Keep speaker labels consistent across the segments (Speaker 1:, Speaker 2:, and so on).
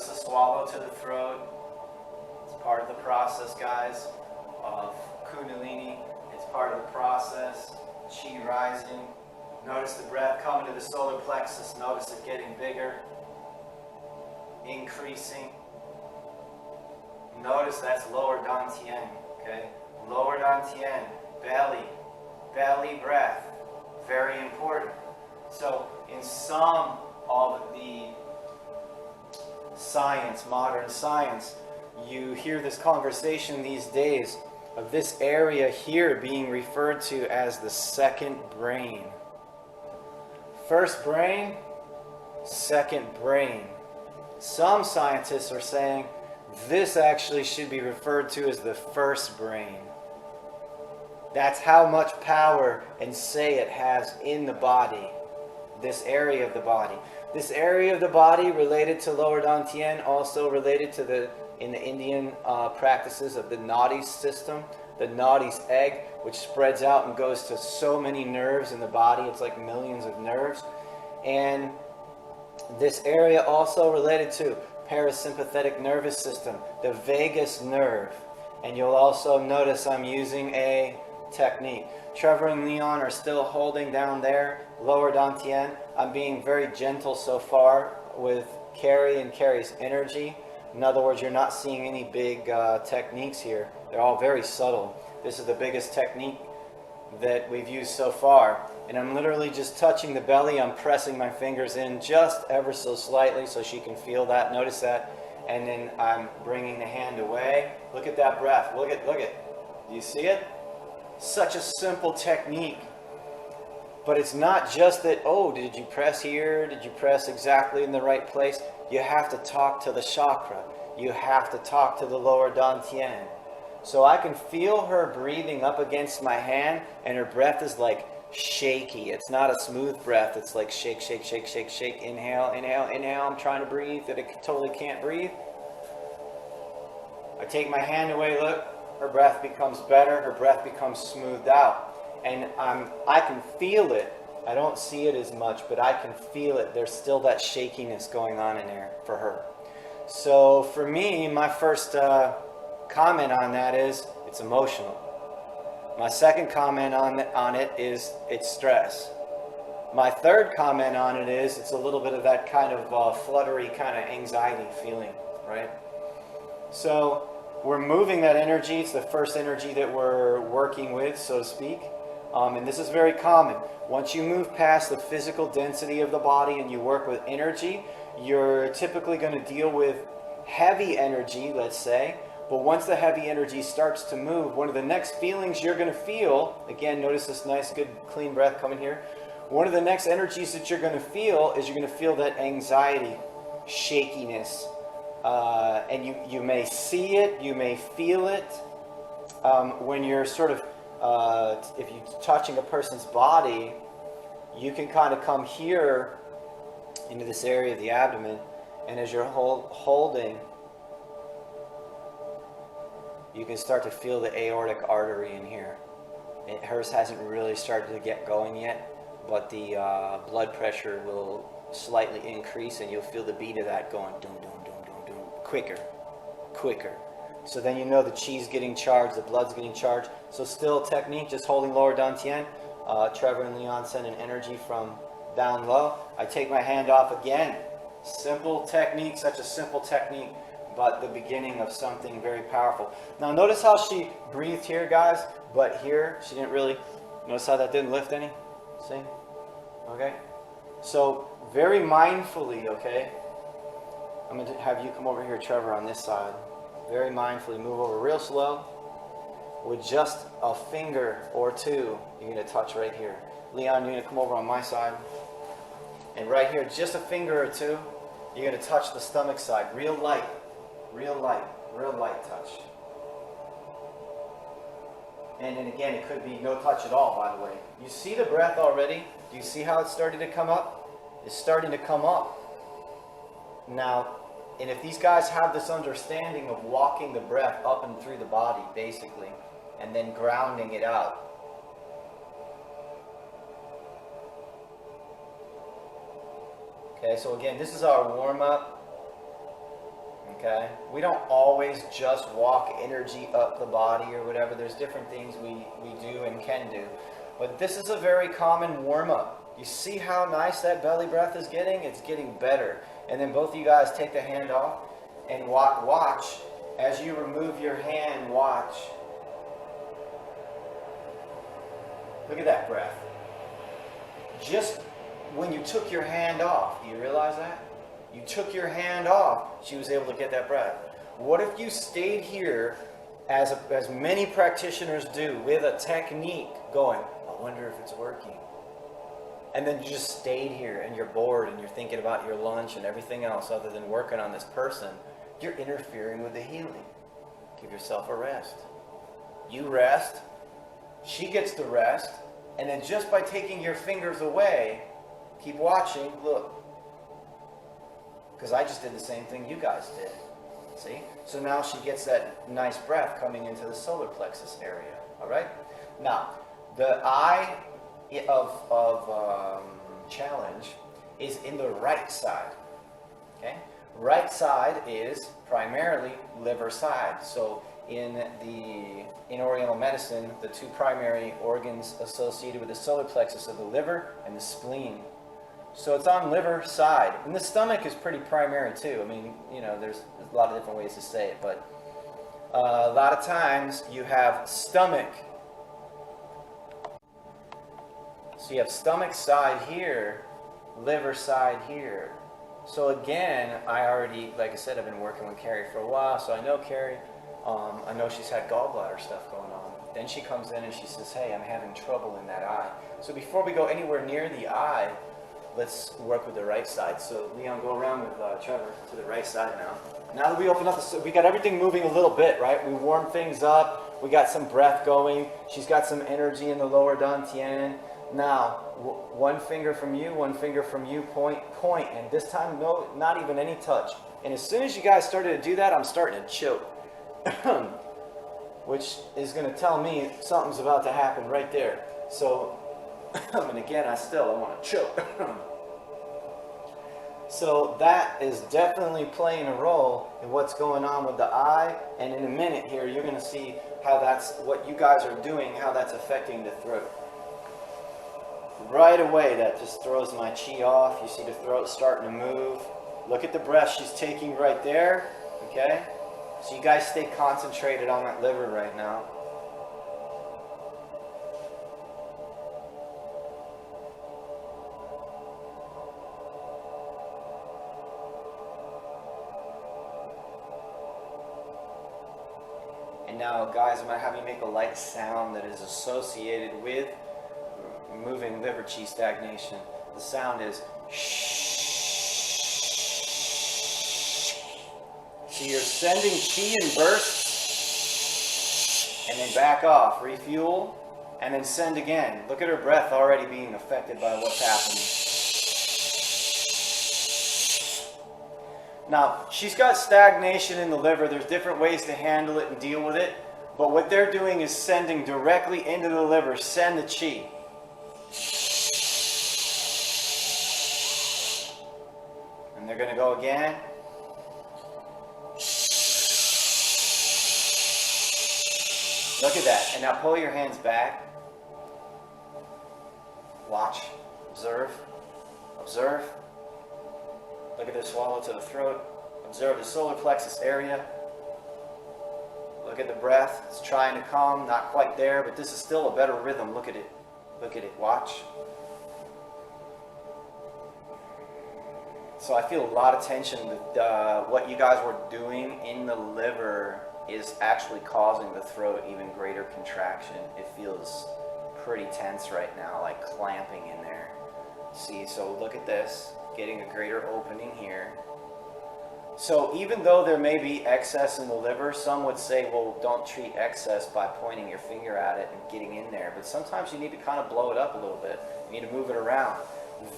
Speaker 1: Notice the swallow to the throat. It's part of the process, guys, of Kundalini. It's part of the process. Chi rising. Notice the breath coming to the solar plexus. Notice it getting bigger, increasing. Notice that's lower dantian, okay? Lower dantian, belly breath, very important. So in some of the science, modern science, you hear this conversation these days of this area here being referred to as the second brain. First brain, second brain. Some scientists are saying this actually should be referred to as the first brain. That's how much power and say it has in the body, this area of the body. This area of the body related to lower dantian, also related to in the Indian practices of the nadis system, the nadis egg, which spreads out and goes to so many nerves in the body. It's like millions of nerves. And this area also related to parasympathetic nervous system, the vagus nerve. And you'll also notice I'm using a technique. Trevor and Leon are still holding down there, lower dantian. I'm being very gentle so far with Kerrie and Kerrie's energy. In other words, you're not seeing any big techniques here. They're all very subtle. This is the biggest technique that we've used so far. And I'm literally just touching the belly. I'm pressing my fingers in just ever so slightly so she can feel that. Notice that. And then I'm bringing the hand away. Look at that breath. Look at. Do you see it? Such a simple technique. But it's not just that, oh, did you press here? Did you press exactly in the right place? You have to talk to the chakra. You have to talk to the lower dantian. So I can feel her breathing up against my hand, and her breath is like shaky. It's not a smooth breath. It's like shake, shake, shake, shake, shake. Inhale, inhale, inhale. I'm trying to breathe, that I totally can't breathe. I take my hand away, look. Her breath becomes better. Her breath becomes smoothed out. And I can feel it. I don't see it as much, but I can feel it. There's still that shakiness going on in there for her. So for me, my first comment on that is it's emotional. My second comment on it is it's stress. My third comment on it is it's a little bit of that kind of fluttery kind of anxiety feeling, right? So we're moving that energy. It's the first energy that we're working with, so to speak. And this is very common. Once you move past the physical density of the body and you work with energy, you're typically going to deal with heavy energy, let's say. But once the heavy energy starts to move, one of the next feelings you're going to feel, again, notice this nice, good, clean breath coming here. One of the next energies that you're going to feel is you're going to feel that anxiety, shakiness. And you may see it, you may feel it when you're sort of, if you're touching a person's body, you can kind of come here into this area of the abdomen, and as you're holding, you can start to feel the aortic artery in here. Hers hasn't really started to get going yet, but the blood pressure will slightly increase, and you'll feel the beat of that going dum dum dum dum dum, quicker. So then you know the chi's getting charged, the blood's getting charged. So still technique, just holding lower dantian. Trevor and Leon sending energy from down low. I take my hand off again. Simple technique, such a simple technique, but the beginning of something very powerful. Now notice how she breathed here, guys, but here she didn't really, notice how that didn't lift any? See? Okay? So very mindfully, okay? I'm going to have you come over here, Trevor, on this side. Very mindfully move over real slow. With just a finger or two, you're going to touch right here. Leon, you're going to come over on my side. And right here, just a finger or two, you're going to touch the stomach side. Real light touch. And then again, it could be no touch at all, by the way. You see the breath already? Do you see how it's starting to come up? It's starting to come up. Now, and if these guys have this understanding of walking the breath up and through the body, basically, and then grounding it out. Okay, so again, this is our warm-up. Okay? We don't always just walk energy up the body or whatever. There's different things we do and can do. But this is a very common warm-up. You see how nice that belly breath is getting? It's getting better. And then both of you guys take the hand off and watch as you remove your hand, watch. Look at that breath. Just when you took your hand off, do you realize that? You took your hand off, she was able to get that breath. What if you stayed here, as many practitioners do, with a technique going, I wonder if it's working. And then you just stayed here and you're bored and you're thinking about your lunch and everything else other than working on this person. You're interfering with the healing. Give yourself a rest. You rest, she gets the rest, and then just by taking your fingers away, keep watching, look. Because I just did the same thing you guys did. See? So now she gets that nice breath coming into the solar plexus area. All right? Now, the eye of challenge is in the right side. Okay? Right side is primarily liver side. So in Oriental medicine, the two primary organs associated with the solar plexus are the liver and the spleen. So it's on liver side. And the stomach is pretty primary too. I mean, you know, there's a lot of different ways to say it, but a lot of times you have stomach. So you have stomach side here, liver side here. So again, I already, like I said, I've been working with Kerrie for a while, so I know Kerrie. I know she's had gallbladder stuff going on. Then she comes in and she says, hey, I'm having trouble in that eye. So before we go anywhere near the eye, let's work with the right side. So Leon, go around with Trevor to the right side now. Now that we open up, we got everything moving a little bit, right? We warm things up. We got some breath going. She's got some energy in the lower dantian. Now, one finger from you, point. And this time, no, not even any touch. And as soon as you guys started to do that, I'm starting to choke. Which is going to tell me something's about to happen right there. So, and again, I want to choke. So that is definitely playing a role in what's going on with the eye. And in a minute here, you're going to see how that's what you guys are doing, how that's affecting the throat. Right away, that just throws my chi off. You see the throat starting to move. Look at the breath she's taking right there. Okay? So you guys stay concentrated on that liver right now. And now, guys, I'm going to have you make a light sound that is associated with moving liver chi stagnation. The sound is shh. So you're sending chi in bursts and then back off, refuel, and then send again. Look at her breath already being affected by what's happening. Now, she's got stagnation in the liver. There's different ways to handle it and deal with it. But what they're doing is sending directly into the liver. Send the chi. And they're going to go again. Look at that. And now pull your hands back. Watch. Observe. Observe. Look at the swallow to the throat. Observe the solar plexus area. Look at the breath. It's trying to calm. Not quite there, but this is still a better rhythm. Look at it. Look at it. Watch. So I feel a lot of tension. What you guys were doing in the liver is actually causing the throat even greater contraction. It feels pretty tense right now, like clamping in there. See, so look at this. Getting a greater opening here. So even though there may be excess in the liver, some would say, well, don't treat excess by pointing your finger at it and getting in there. But sometimes you need to kind of blow it up a little bit. You need to move it around.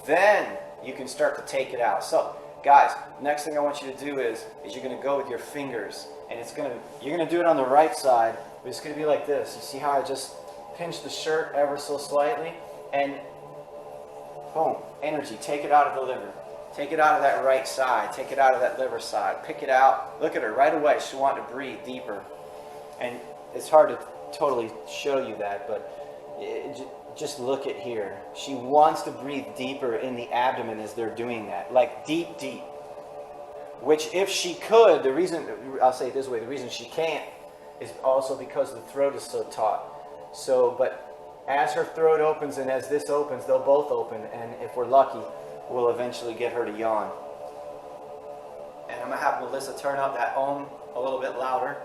Speaker 1: Then you can start to take it out. So, guys, next thing I want you to do is you're going to go with your fingers. And you're going to do it on the right side. But it's going to be like this. You see how I just pinch the shirt ever so slightly? And boom, energy, take it out of the liver. Take it out of that right side. Take it out of that liver side. Pick it out. Look at her right away. She wants to breathe deeper. And it's hard to totally show you that, but just look at here. She wants to breathe deeper in the abdomen as they're doing that. Like deep, deep. Which if she could, the reason, I'll say it this way, the reason she can't is also because the throat is so taut. So, but as her throat opens and as this opens, they'll both open. And if we're lucky, we'll eventually get her to yawn. And I'm going to have Melissa turn up that Om a little bit louder.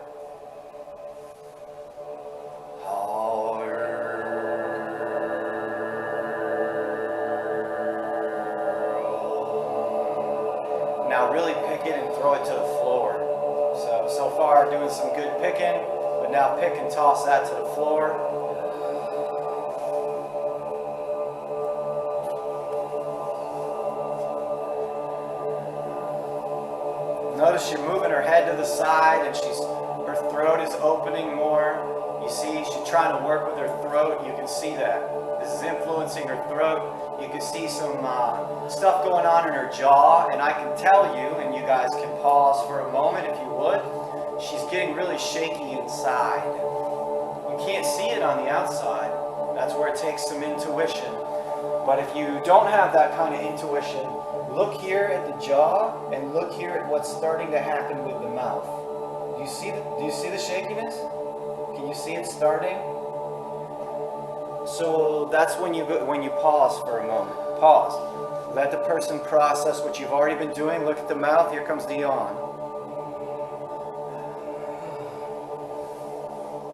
Speaker 1: Now really pick it and throw it to the floor. So far doing some good picking, but now pick and toss that to the floor. Notice you're moving her head to the side and her throat is opening more. You see she's trying to work with her throat. You can see that. This is influencing her throat. You can see some stuff going on in her jaw, and I can tell you, and you guys can pause for a moment if you would, she's getting really shaky inside. You can't see it on the outside. That's where it takes some intuition. But if you don't have that kind of intuition, look here at the jaw and look here at what's starting to happen with the mouth. Do you see the shakiness? Can you see it starting? So that's when you pause for a moment. Pause. Let the person process what you've already been doing. Look at the mouth. Here comes the yawn.